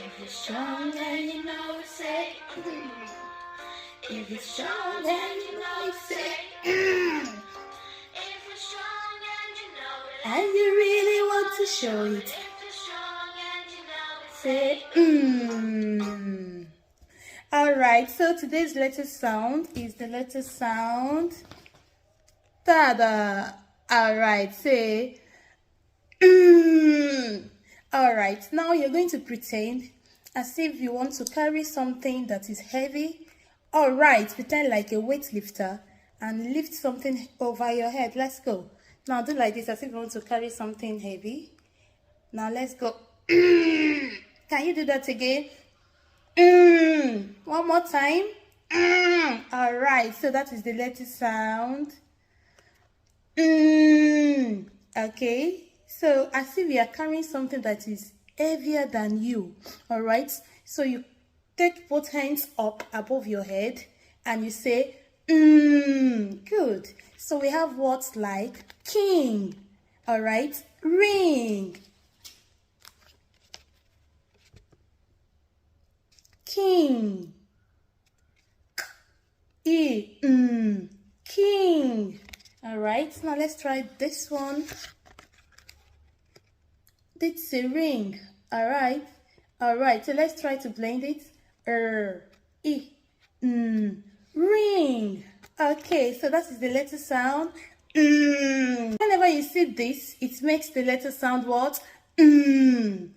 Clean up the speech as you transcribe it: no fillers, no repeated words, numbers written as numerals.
If it's strong, then you know it's it. If it's strong, then you know it's it. If it's strong, then you know it. And you really want to show it. If it's strong, and you know it's it. Alright, so today's letter sound is the letter sound tada. Alright, say Alright, now you're going to pretend as if you want to carry something that is heavy. Alright, pretend like a weightlifter and lift something over your head. Let's go. Now do like this as if you want to carry something heavy. Now let's go. Can you do that again? One more time. Alright, so that is the letter sound. Okay, so as if you are carrying something that is heavier than you. Alright, so you take both hands up above your head and you say good. So we have words like king. Alright, ring, king, king. Alright, now let's try this one. It's a ring. Alright, so let's try to blend it. Ring. Okay, so that is the letter sound. Whenever you see this, it makes the letter sound what?